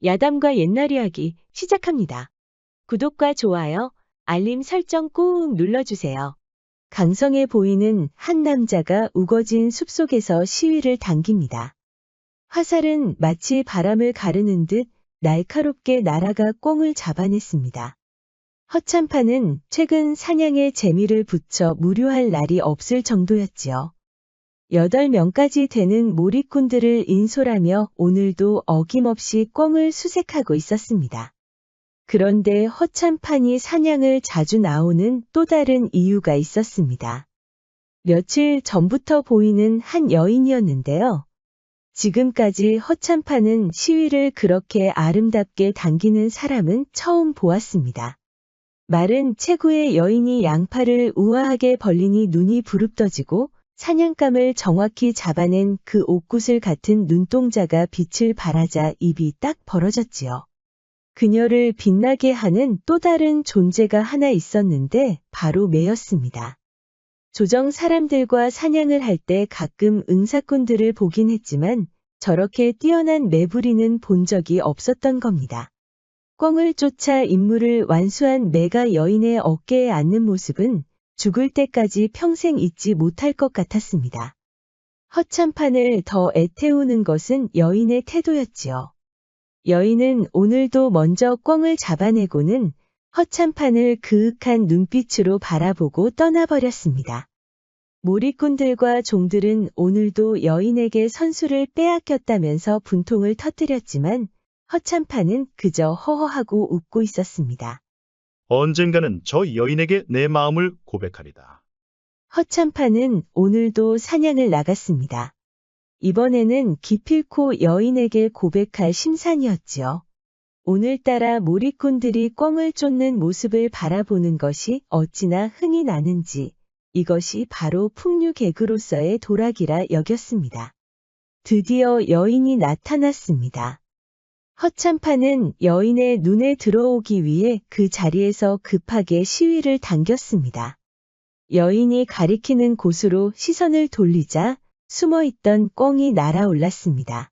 야담과 옛날 이야기 시작합니다. 구독과 좋아요, 알림 설정 꾹 눌러주세요. 강성해 보이는 한 남자가 우거진 숲속에서 시위를 당깁니다. 화살은 마치 바람을 가르는 듯 날카롭게 날아가 꿩을 잡아냈습니다. 허참판은 최근 사냥에 재미를 붙여 무료할 날이 없을 정도였지요. 8명까지 되는 몰입꾼들을 인솔하며 오늘도 어김없이 꿩을 수색하고 있었습니다. 그런데 허참판이 사냥을 자주 나오는 또 다른 이유가 있었습니다. 며칠 전부터 보이는 한 여인이었는데요. 지금까지 허참판은 시위를 그렇게 아름답게 당기는 사람은 처음 보았습니다. 마른 체구의 여인이 양팔을 우아하게 벌리니 눈이 부릅떠지고 사냥감을 정확히 잡아낸 그 옥구슬 같은 눈동자가 빛을 발하자 입이 딱 벌어졌지요. 그녀를 빛나게 하는 또 다른 존재가 하나 있었는데 바로 매였습니다. 조정 사람들과 사냥을 할 때 가끔 응사꾼들을 보긴 했지만 저렇게 뛰어난 매부리는 본 적이 없었던 겁니다. 꿩을 쫓아 임무를 완수한 매가 여인의 어깨에 앉는 모습은 죽을 때까지 평생 잊지 못할 것 같았습니다. 허참판을 더 애태우는 것은 여인의 태도였지요. 여인은 오늘도 먼저 꿩을 잡아내고는 허참판을 그윽한 눈빛으로 바라보고 떠나버렸습니다. 몰입꾼들과 종들은 오늘도 여인에게 선수를 빼앗겼다면서 분통을 터뜨렸지만 허참판은 그저 허허하고 웃고 있었습니다. 언젠가는 저 여인에게 내 마음을 고백하리다. 허참판은 오늘도 사냥을 나갔습니다. 이번에는 기필코 여인에게 고백할 심산이었지요. 오늘따라 몰입꾼들이 꿩을 쫓는 모습을 바라보는 것이 어찌나 흥이 나는지 이것이 바로 풍류 개그로서의 도락이라 여겼습니다. 드디어 여인이 나타났습니다. 허참판은 여인의 눈에 들어오기 위해 그 자리에서 급하게 시위를 당겼습니다. 여인이 가리키는 곳으로 시선을 돌리자 숨어있던 꿩이 날아올랐습니다.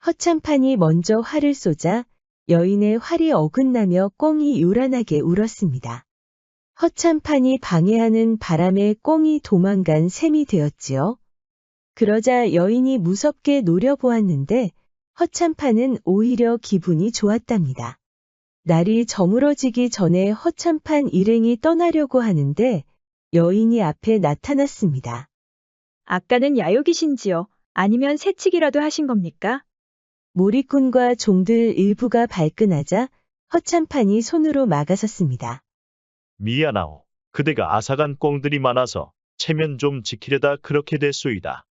허참판이 먼저 활을 쏘자 여인의 활이 어긋나며 꿩이 요란하게 울었습니다. 허참판이 방해하는 바람에 꿩이 도망간 셈이 되었지요. 그러자 여인이 무섭게 노려보았는데 허참판은 오히려 기분이 좋았답니다. 날이 저물어지기 전에 허참판 일행이 떠나려고 하는데 여인이 앞에 나타났습니다. 아까는 야욕이신지요? 아니면 새치기라도 하신 겁니까? 몰입꾼과 종들 일부가 발끈하자 허참판이 손으로 막아섰습니다. 미안하오. 그대가 아사간 꿩들이 많아서 체면 좀 지키려다 그렇게 됐소이다.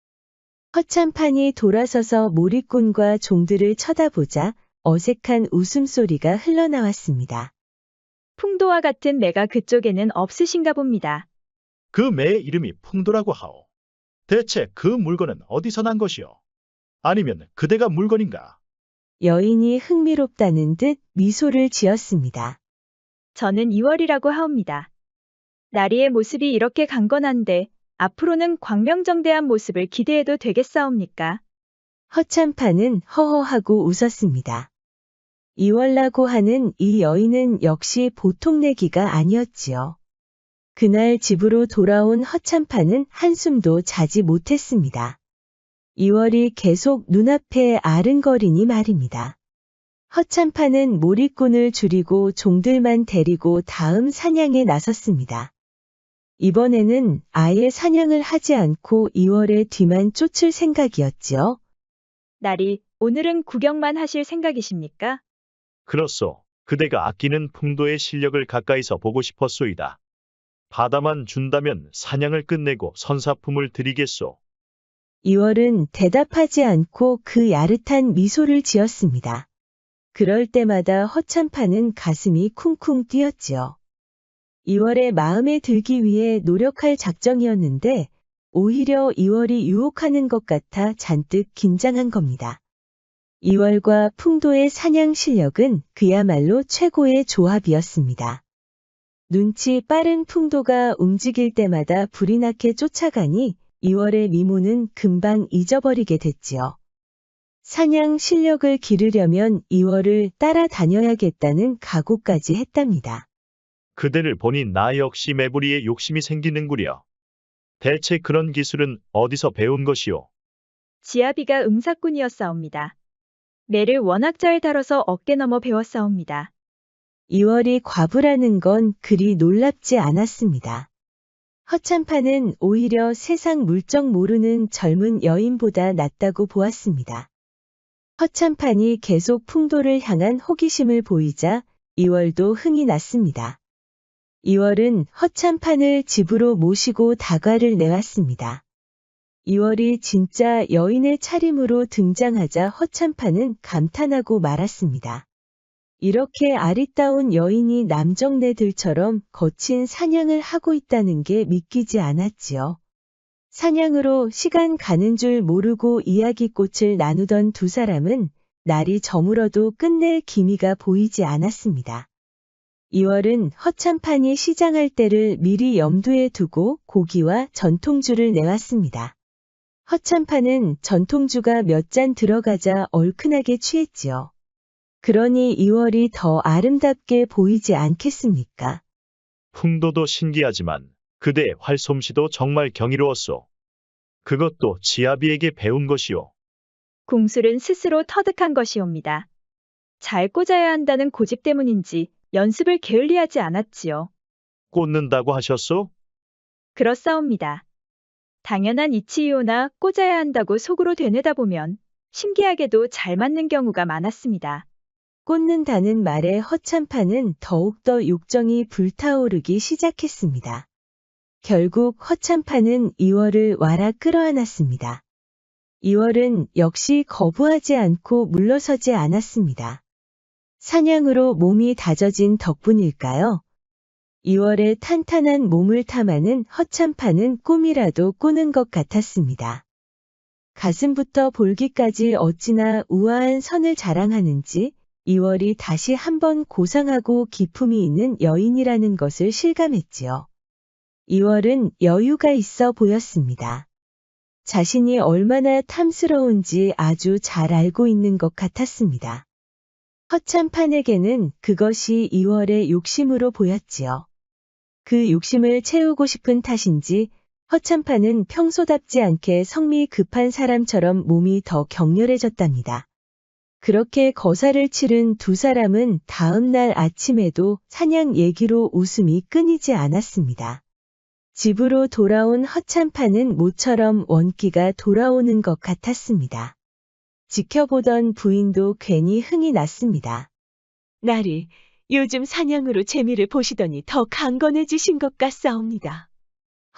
허참판이 돌아서서 몰입꾼과 종들을 쳐다보자 어색한 웃음소리가 흘러나왔습니다. 풍도와 같은 매가 그쪽에는 없으신가 봅니다. 그 매의 이름이 풍도라고 하오. 대체 그 물건은 어디서 난 것이오? 아니면 그대가 물건인가? 여인이 흥미롭다는 듯 미소를 지었습니다. 저는 2월이라고 하옵니다. 나리의 모습이 이렇게 강건한데 앞으로는 광명정대한 모습을 기대해도 되겠사옵니까? 허참판은 허허하고 웃었습니다. 이월라고 하는 이 여인은 역시 보통 내기가 아니었지요. 그날 집으로 돌아온 허참판은 한숨도 자지 못했습니다. 2월이 계속 눈앞에 아른거리니 말입니다. 허참판은 몰입꾼을 줄이고 종들만 데리고 다음 사냥에 나섰습니다. 이번에는 아예 사냥을 하지 않고 2월의 뒤만 쫓을 생각이었지요. 나리, 오늘은 구경만 하실 생각이십니까? 그렇소. 그대가 아끼는 풍도의 실력을 가까이서 보고 싶었소이다. 바다만 준다면 사냥을 끝내고 선사품을 드리겠소. 2월은 대답하지 않고 그 야릇한 미소를 지었습니다. 그럴 때마다 허참판은 가슴이 쿵쿵 뛰었지요. 2월의 마음에 들기 위해 노력할 작정이었는데 오히려 2월이 유혹하는 것 같아 잔뜩 긴장한 겁니다. 2월과 풍도의 사냥 실력은 그야말로 최고의 조합이었습니다. 눈치 빠른 풍도가 움직일 때마다 불이 나게 쫓아가니 2월의 미모는 금방 잊어버리게 됐지요. 사냥 실력을 기르려면 이월을 따라다녀야겠다는 각오까지 했답니다. 그대를 보니 나 역시 매부리에 욕심이 생기는구려. 대체 그런 기술은 어디서 배운 것이오? 지아비가 응사꾼이었사옵니다. 매를 워낙 잘 다뤄서 어깨 넘어 배웠사옵니다. 이월이 과부라는 건 그리 놀랍지 않았습니다. 허참판은 오히려 세상 물정 모르는 젊은 여인보다 낫다고 보았습니다. 허참판이 계속 풍도를 향한 호기심을 보이자 이월도 흥이 났습니다. 이월은 허참판을 집으로 모시고 다과를 내왔습니다. 이월이 진짜 여인의 차림으로 등장하자 허참판은 감탄하고 말았습니다. 이렇게 아리따운 여인이 남정네들처럼 거친 사냥을 하고 있다는 게 믿기지 않았지요. 사냥으로 시간 가는 줄 모르고 이야기꽃을 나누던 두 사람은 날이 저물어도 끝낼 기미가 보이지 않았습니다. 이월은 허참판이 시장할 때를 미리 염두에 두고 고기와 전통주를 내왔습니다. 허참판은 전통주가 몇 잔 들어가자 얼큰하게 취했지요. 그러니 이월이 더 아름답게 보이지 않겠습니까? 풍도도 신기하지만 그대의 활솜씨도 정말 경이로웠소. 그것도 지아비에게 배운 것이오. 궁술은 스스로 터득한 것이옵니다. 잘 꽂아야 한다는 고집 때문인지 연습을 게을리하지 않았지요. 꽂는다고 하셨소? 그렇사옵니다. 당연한 이치이오나 꽂아야 한다고 속으로 되뇌다 보면 신기하게도 잘 맞는 경우가 많았습니다. 꽂는다는 말에 허참판은 더욱더 욕정이 불타오르기 시작했습니다. 결국 허참판은 이월을 와라 끌어안았습니다. 이월은 역시 거부하지 않고 물러서지 않았습니다. 사냥으로 몸이 다져진 덕분일까요? 이월의 탄탄한 몸을 탐하는 허참판은 꿈이라도 꾸는 것 같았습니다. 가슴부터 볼기까지 어찌나 우아한 선을 자랑하는지 이월이 다시 한번 고상하고 기품이 있는 여인이라는 것을 실감했지요. 이월은 여유가 있어 보였습니다. 자신이 얼마나 탐스러운지 아주 잘 알고 있는 것 같았습니다. 허참판에게는 그것이 이월의 욕심으로 보였지요. 그 욕심을 채우고 싶은 탓인지 허참판은 평소답지 않게 성미 급한 사람처럼 몸이 더 격렬해졌답니다. 그렇게 거사를 치른 두 사람은 다음 날 아침에도 사냥 얘기로 웃음이 끊이지 않았습니다. 집으로 돌아온 허참판은 모처럼 원기가 돌아오는 것 같았습니다. 지켜보던 부인도 괜히 흥이 났습니다. 나리, 요즘 사냥으로 재미를 보시더니 더 강건해지신 것 같사옵니다.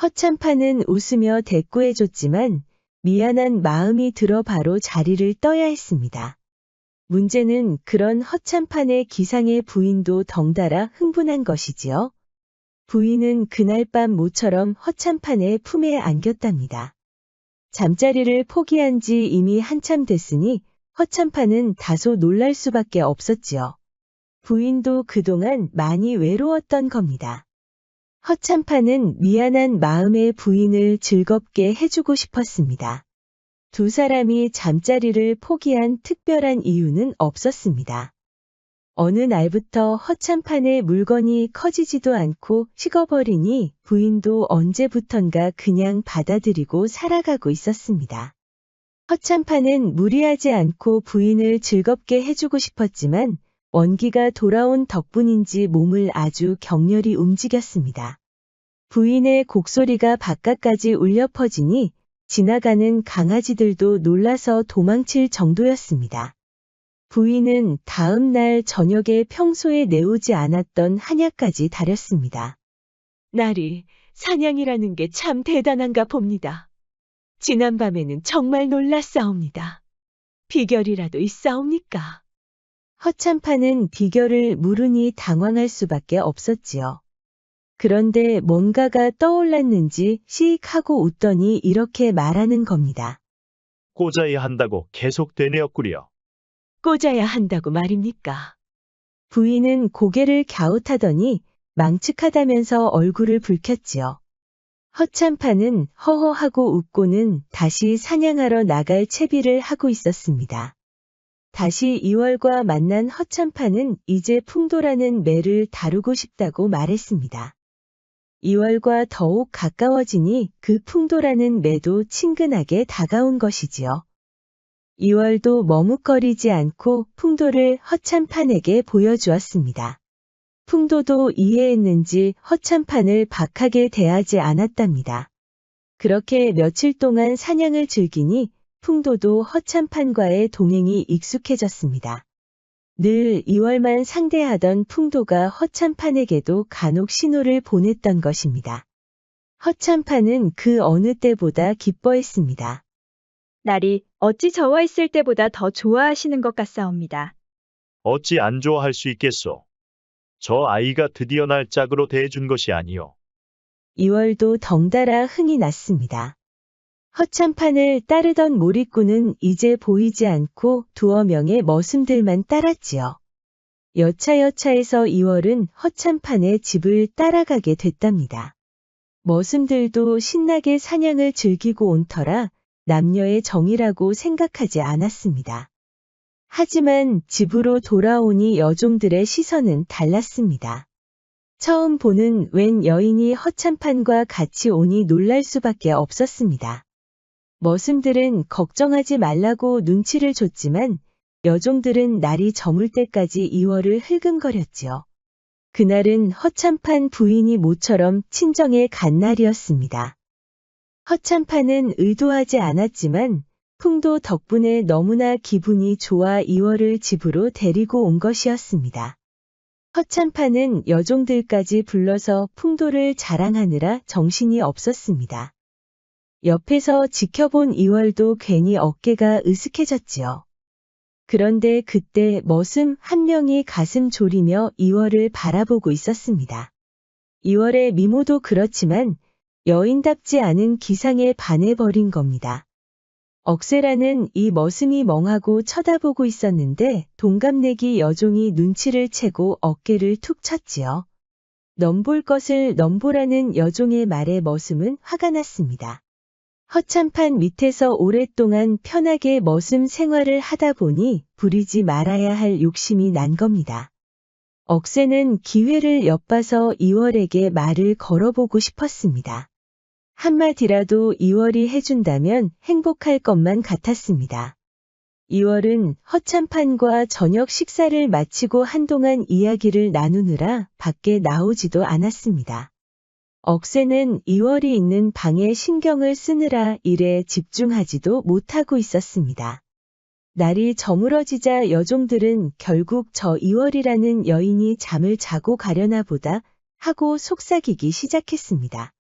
허참판은 웃으며 대꾸해줬지만 미안한 마음이 들어 바로 자리를 떠야 했습니다. 문제는 그런 허참판의 기상에 부인도 덩달아 흥분한 것이지요. 부인은 그날 밤 모처럼 허참판의 품에 안겼답니다. 잠자리를 포기한 지 이미 한참 됐으니 허참판은 다소 놀랄 수밖에 없었지요. 부인도 그동안 많이 외로웠던 겁니다. 허참판은 미안한 마음에 부인을 즐겁게 해주고 싶었습니다. 두 사람이 잠자리를 포기한 특별한 이유는 없었습니다. 어느 날부터 허참판의 물건이 커지지도 않고 식어버리니 부인도 언제부턴가 그냥 받아들이고 살아가고 있었습니다. 허참판은 무리하지 않고 부인을 즐겁게 해주고 싶었지만 원기가 돌아온 덕분인지 몸을 아주 격렬히 움직였습니다. 부인의 곡소리가 바깥까지 울려 퍼지니 지나가는 강아지들도 놀라서 도망칠 정도였습니다. 부인은 다음 날 저녁에 평소에 내오지 않았던 한약까지 다렸습니다. 나리, 사냥이라는 게 참 대단한가 봅니다. 지난밤에는 정말 놀랐사옵니다. 비결이라도 있사옵니까? 허참판은 비결을 물으니 당황할 수밖에 없었지요. 그런데 뭔가가 떠올랐는지 시익 하고 웃더니 이렇게 말하는 겁니다. 꽂아야 한다고 계속 되뇌었구려. 꽂아야 한다고 말입니까? 부인은 고개를 갸웃하더니 망측하다면서 얼굴을 붉혔지요. 허참판은 허허하고 웃고는 다시 사냥하러 나갈 채비를 하고 있었습니다. 다시 이월과 만난 허참판은 이제 풍도라는 매를 다루고 싶다고 말했습니다. 이월과 더욱 가까워지니 그 풍도라는 매도 친근하게 다가온 것이지요. 이월도 머뭇거리지 않고 풍도를 허참판에게 보여주었습니다. 풍도도 이해했는지 허참판을 박하게 대하지 않았답니다. 그렇게 며칠 동안 사냥을 즐기니 풍도도 허참판과의 동행이 익숙해졌습니다. 늘 이월만 상대하던 풍도가 허참판에게도 간혹 신호를 보냈던 것입니다. 허참판은 그 어느 때보다 기뻐했습니다. 날이 어찌 저와 있을 때보다 더 좋아하시는 것 같사옵니다. 어찌 안 좋아할 수 있겠소. 저 아이가 드디어 날 짝으로 대해준 것이 아니오. 이월도 덩달아 흥이 났습니다. 허참판을 따르던 몰입꾼은 이제 보이지 않고 두어 명의 머슴들만 따랐지요. 여차여차해서 이월은 허참판의 집을 따라가게 됐답니다. 머슴들도 신나게 사냥을 즐기고 온 터라 남녀의 정이라고 생각하지 않았습니다. 하지만 집으로 돌아오니 여종들의 시선은 달랐습니다. 처음 보는 웬 여인이 허참판과 같이 오니 놀랄 수밖에 없었습니다. 머슴들은 걱정하지 말라고 눈치를 줬지만 여종들은 날이 저물 때까지 이월을 흘금거렸지요. 그날은 허참판 부인이 모처럼 친정에 간 날이었습니다. 허참판은 의도하지 않았지만 풍도 덕분에 너무나 기분이 좋아 이월을 집으로 데리고 온 것이었습니다. 허참판은 여종들까지 불러서 풍도를 자랑하느라 정신이 없었습니다. 옆에서 지켜본 이월도 괜히 어깨가 으슥해졌지요. 그런데 그때 머슴 한 명이 가슴 졸이며 이월을 바라보고 있었습니다. 이월의 미모도 그렇지만 여인답지 않은 기상에 반해버린 겁니다. 억세라는 이 머슴이 멍하고 쳐다보고 있었는데 동갑내기 여종이 눈치를 채고 어깨를 툭 쳤지요. 넘볼 것을 넘보라는 여종의 말에 머슴은 화가 났습니다. 허참판 밑에서 오랫동안 편하게 머슴 생활을 하다 보니 부리지 말아야 할 욕심이 난 겁니다. 억세는 기회를 엿봐서 이월에게 말을 걸어보고 싶었습니다. 한마디라도 이월이 해준다면 행복할 것만 같았습니다. 이월은 허참판과 저녁 식사를 마치고 한동안 이야기를 나누느라 밖에 나오지도 않았습니다. 억세는 이월이 있는 방에 신경을 쓰느라 일에 집중하지도 못하고 있었습니다. 날이 저물어지자 여종들은 결국 저 이월이라는 여인이 잠을 자고 가려나 보다 하고 속삭이기 시작했습니다.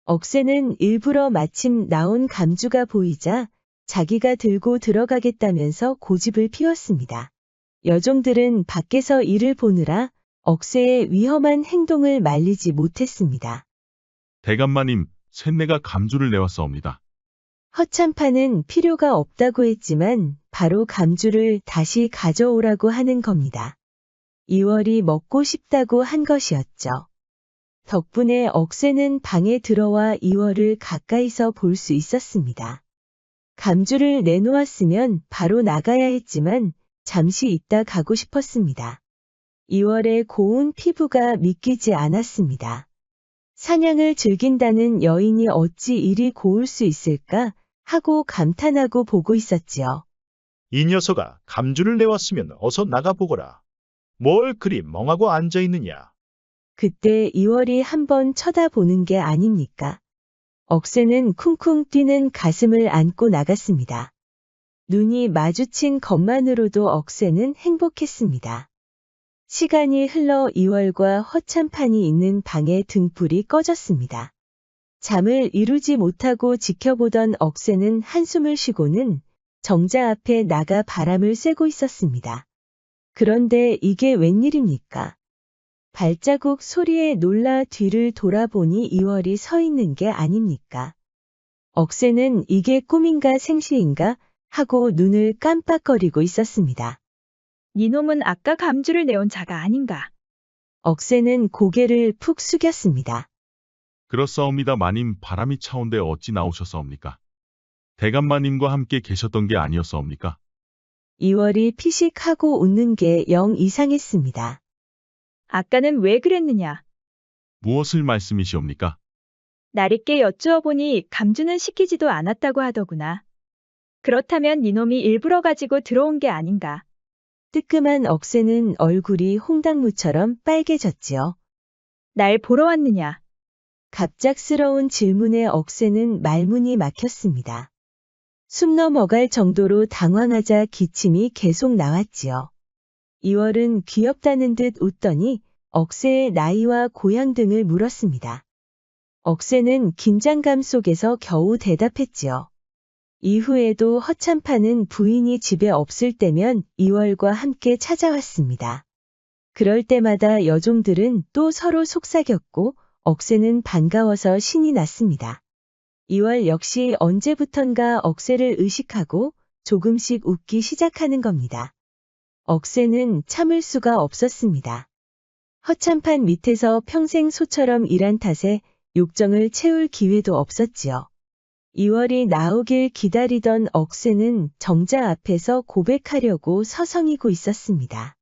억세는 일부러 마침 나온 감주가 보이자 자기가 들고 들어가겠다면서 고집을 피웠습니다. 여종들은 밖에서 이를 보느라 억세의 위험한 행동을 말리지 못했습니다. 대감마님, 쇳내가 감주를 내왔사옵니다. 허참판은 필요가 없다고 했지만 바로 감주를 다시 가져오라고 하는 겁니다. 이월이 먹고 싶다고 한 것이었죠. 덕분에 억세는 방에 들어와 이월을 가까이서 볼 수 있었습니다. 감주를 내놓았으면 바로 나가야 했지만 잠시 있다 가고 싶었습니다. 이월의 고운 피부가 믿기지 않았습니다. 사냥을 즐긴다는 여인이 어찌 이리 고울 수 있을까 하고 감탄하고 보고 있었지요. 이 녀석아, 감주를 내왔으면 어서 나가보거라. 뭘 그리 멍하고 앉아있느냐. 그때 이월이 한번 쳐다보는 게 아닙니까? 억세는 쿵쿵 뛰는 가슴을 안고 나갔습니다. 눈이 마주친 것만으로도 억세는 행복했습니다. 시간이 흘러 이월과 허참판이 있는 방의 등불이 꺼졌습니다. 잠을 이루지 못하고 지켜보던 억세는 한숨을 쉬고는 정자 앞에 나가 바람을 쐬고 있었습니다. 그런데 이게 웬일입니까? 발자국 소리에 놀라 뒤를 돌아보니 이월이 서 있는 게 아닙니까? 억세는 이게 꿈인가 생시인가 하고 눈을 깜빡거리고 있었습니다. 니놈은 아까 감주를 내온 자가 아닌가. 억세는 고개를 푹 숙였습니다. 그렇사옵니다. 마님, 바람이 차온데 어찌 나오셨사옵니까? 대감마님과 함께 계셨던 게 아니었사옵니까? 이월이 피식하고 웃는 게 영 이상했습니다. 아까는 왜 그랬느냐? 무엇을 말씀이시옵니까? 나리께 여쭈어 보니 감주는 시키지도 않았다고 하더구나. 그렇다면 이놈이 일부러 가지고 들어온 게 아닌가. 뜨끔한 억새는 얼굴이 홍당무처럼 빨개졌지요. 날 보러 왔느냐? 갑작스러운 질문에 억새는 말문이 막혔습니다. 숨 넘어갈 정도로 당황하자 기침이 계속 나왔지요. 이월은 귀엽다는 듯 웃더니 억새의 나이와 고향 등을 물었습니다. 억새는 긴장감 속에서 겨우 대답했지요. 이후에도 허참판은 부인이 집에 없을 때면 이월과 함께 찾아왔습니다. 그럴 때마다 여종들은 또 서로 속삭였고 억새는 반가워서 신이 났습니다. 이월 역시 언제부턴가 억새를 의식하고 조금씩 웃기 시작하는 겁니다. 억새는 참을 수가 없었습니다. 허참판 밑에서 평생 소처럼 일한 탓에 욕정을 채울 기회도 없었지요. 이월이 나오길 기다리던 억새는 정자 앞에서 고백하려고 서성이고 있었습니다.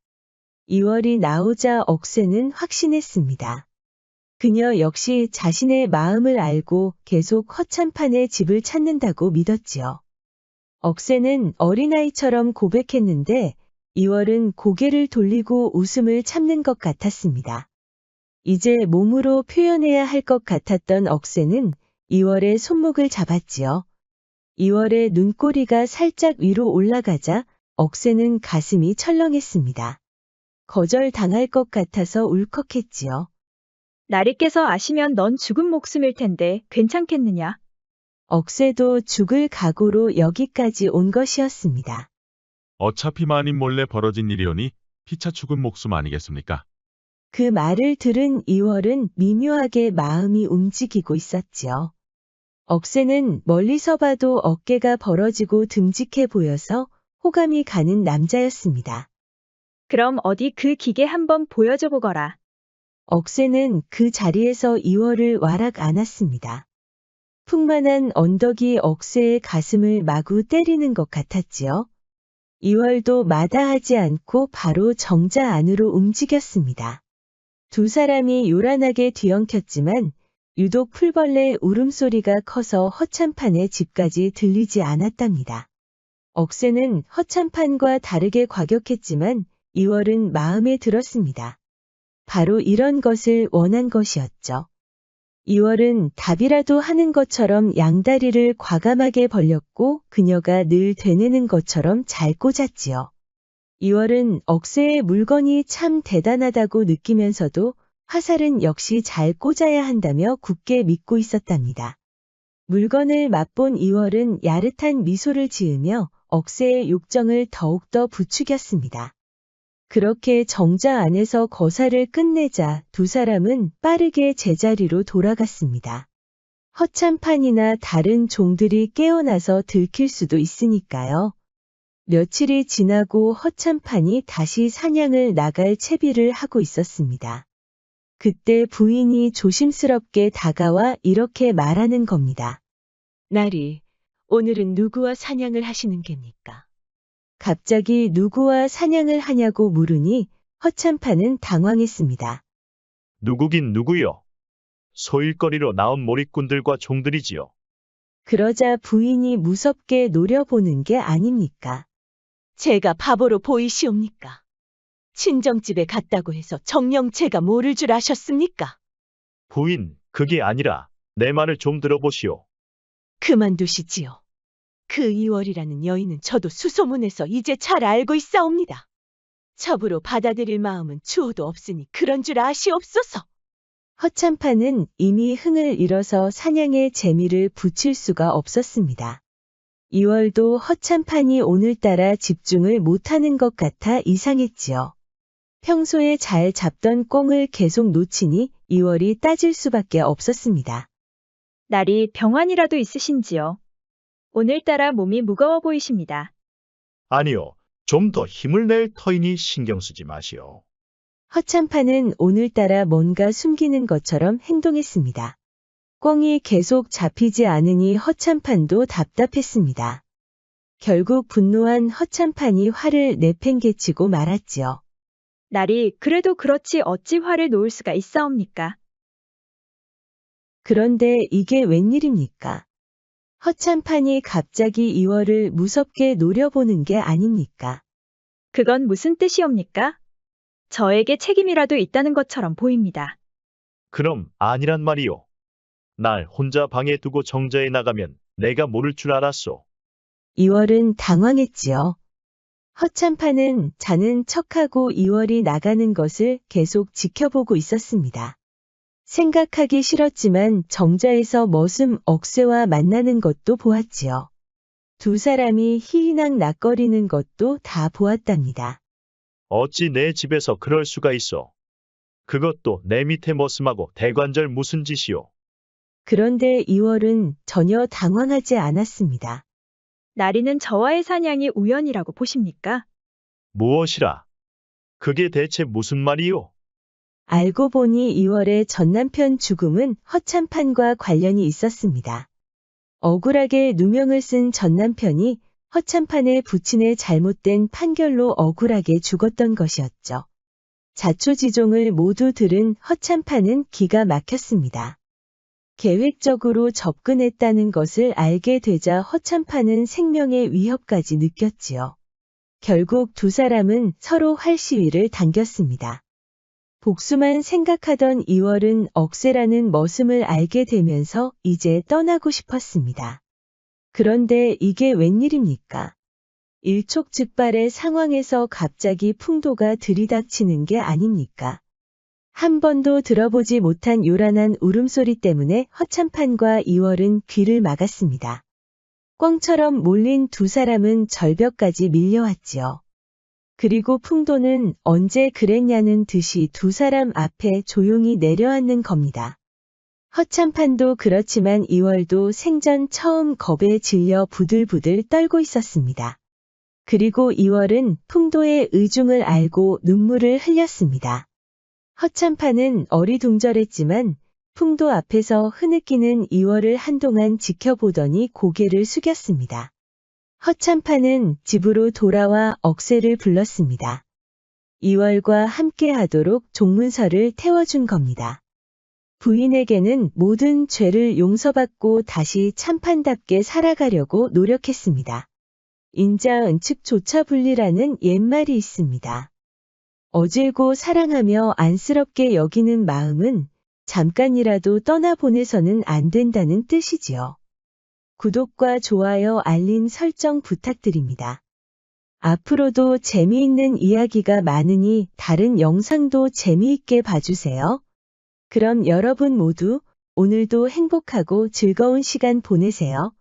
이월이 나오자 억새는 확신했습니다. 그녀 역시 자신의 마음을 알고 계속 허참판의 집을 찾는다고 믿었지요. 억새는 어린아이처럼 고백했는데 이월은 고개를 돌리고 웃음을 참는 것 같았습니다. 이제 몸으로 표현해야 할 것 같았던 억새는 이월의 손목을 잡았지요. 이월의 눈꼬리가 살짝 위로 올라가자 억새는 가슴이 철렁했습니다. 거절당할 것 같아서 울컥했지요. 나리께서 아시면 넌 죽은 목숨일 텐데 괜찮겠느냐? 억새도 죽을 각오로 여기까지 온 것이었습니다. 어차피 마님 몰래 벌어진 일이오니 피차 죽은 목숨 아니겠습니까? 그 말을 들은 이월은 미묘하게 마음이 움직이고 있었지요. 억새는 멀리서 봐도 어깨가 벌어지고 듬직해 보여서 호감이 가는 남자였습니다. 그럼 어디 그 기계 한번 보여줘 보거라. 억새는 그 자리에서 이월을 와락 안았습니다. 풍만한 언덕이 억새의 가슴을 마구 때리는 것 같았지요. 이월도 마다하지 않고 바로 정자 안으로 움직였습니다. 두 사람이 요란하게 뒤엉켰지만 유독 풀벌레 울음소리가 커서 허참판의 집까지 들리지 않았답니다. 억새는 허참판과 다르게 과격했지만 이월은 마음에 들었습니다. 바로 이런 것을 원한 것이었죠. 이월은 답이라도 하는 것처럼 양다리를 과감하게 벌렸고 그녀가 늘 되뇌는 것처럼 잘 꽂았지요. 이월은 억새의 물건이 참 대단하다고 느끼면서도 화살은 역시 잘 꽂아야 한다며 굳게 믿고 있었답니다. 물건을 맛본 이월은 야릇한 미소를 지으며 억새의 욕정을 더욱더 부추겼습니다. 그렇게 정자 안에서 거사를 끝내자 두 사람은 빠르게 제자리로 돌아갔습니다. 허참판이나 다른 종들이 깨어나서 들킬 수도 있으니까요. 며칠이 지나고 허참판이 다시 사냥을 나갈 채비를 하고 있었습니다. 그때 부인이 조심스럽게 다가와 이렇게 말하는 겁니다. 나리, 오늘은 누구와 사냥을 하시는 겝니까? 갑자기 누구와 사냥을 하냐고 물으니 허참판은 당황했습니다. 누구긴 누구요? 소일거리로 나온 몰입꾼들과 종들이지요. 그러자 부인이 무섭게 노려보는 게 아닙니까? 제가 바보로 보이시옵니까? 친정집에 갔다고 해서 정녕 제가 모를 줄 아셨습니까? 부인, 그게 아니라 내 말을 좀 들어보시오. 그만두시지요. 그 이월이라는 여인은 저도 수소문해서 이제 잘 알고 있사옵니다. 첩으로 받아들일 마음은 주어도 없으니 그런 줄 아시옵소서. 허참판은 이미 흥을 잃어서 사냥의 재미를 붙일 수가 없었습니다. 이월도 허참판이 오늘따라 집중을 못하는 것 같아 이상했지요. 평소에 잘 잡던 꽁을 계속 놓치니 이월이 따질 수밖에 없었습니다. 나리 병환이라도 있으신지요? 오늘따라 몸이 무거워 보이십니다. 아니요, 좀 더 힘을 낼 터이니 신경 쓰지 마시오. 허참판은 오늘따라 뭔가 숨기는 것처럼 행동했습니다. 꽁이 계속 잡히지 않으니 허참판도 답답했습니다. 결국 분노한 허참판이 화를 내팽개치고 말았지요. 날이 그래도 그렇지 어찌 화를 놓을 수가 있사옵니까? 그런데 이게 웬일입니까? 허참판이 갑자기 이월을 무섭게 노려보는 게 아닙니까? 그건 무슨 뜻이옵니까? 저에게 책임이라도 있다는 것처럼 보입니다. 그럼 아니란 말이오. 날 혼자 방에 두고 정자에 나가면 내가 모를 줄 알았소. 이월은 당황했지요. 허참판은 자는 척하고 이월이 나가는 것을 계속 지켜보고 있었습니다. 생각하기 싫었지만 정자에서 머슴 억새와 만나는 것도 보았지요. 두 사람이 희희낙 낯거리는 것도 다 보았답니다. 어찌 내 집에서 그럴 수가 있어. 그것도 내 밑에 머슴하고 대관절 무슨 짓이오. 그런데 이월은 전혀 당황하지 않았습니다. 나리는 저와의 사냥이 우연이라고 보십니까? 무엇이라? 그게 대체 무슨 말이오? 알고 보니 이월의 전남편 죽음은 허참판과 관련이 있었습니다. 억울하게 누명을 쓴 전남편이 허참판의 부친의 잘못된 판결로 억울하게 죽었던 것이었죠. 자초지종을 모두 들은 허참판은 기가 막혔습니다. 계획적으로 접근했다는 것을 알게 되자 허참판은 생명의 위협까지 느꼈지요. 결국 두 사람은 서로 활시위를 당겼습니다. 복수만 생각하던 이월은 억새라는 머슴을 알게 되면서 이제 떠나고 싶었습니다. 그런데 이게 웬일입니까? 일촉즉발의 상황에서 갑자기 풍도가 들이닥치는 게 아닙니까? 한 번도 들어보지 못한 요란한 울음소리 때문에 허참판과 이월은 귀를 막았습니다. 꿩처럼 몰린 두 사람은 절벽까지 밀려왔지요. 그리고 풍도는 언제 그랬냐는 듯이 두 사람 앞에 조용히 내려앉는 겁니다. 허참판도 그렇지만 이월도 생전 처음 겁에 질려 부들부들 떨고 있었습니다. 그리고 이월은 풍도의 의중을 알고 눈물을 흘렸습니다. 허참판은 어리둥절했지만 풍도 앞에서 흐느끼는 이월을 한동안 지켜보더니 고개를 숙였습니다. 허참판은 집으로 돌아와 억새를 불렀습니다. 이월과 함께 하도록 종문서를 태워준 겁니다. 부인에게는 모든 죄를 용서받고 다시 참판답게 살아가려고 노력했습니다. 인자은측조차 분리라는 옛말이 있습니다. 어질고 사랑하며 안쓰럽게 여기는 마음은 잠깐이라도 떠나보내서는 안 된다는 뜻이지요. 구독과 좋아요, 알림 설정 부탁드립니다. 앞으로도 재미있는 이야기가 많으니 다른 영상도 재미있게 봐주세요. 그럼 여러분 모두 오늘도 행복하고 즐거운 시간 보내세요.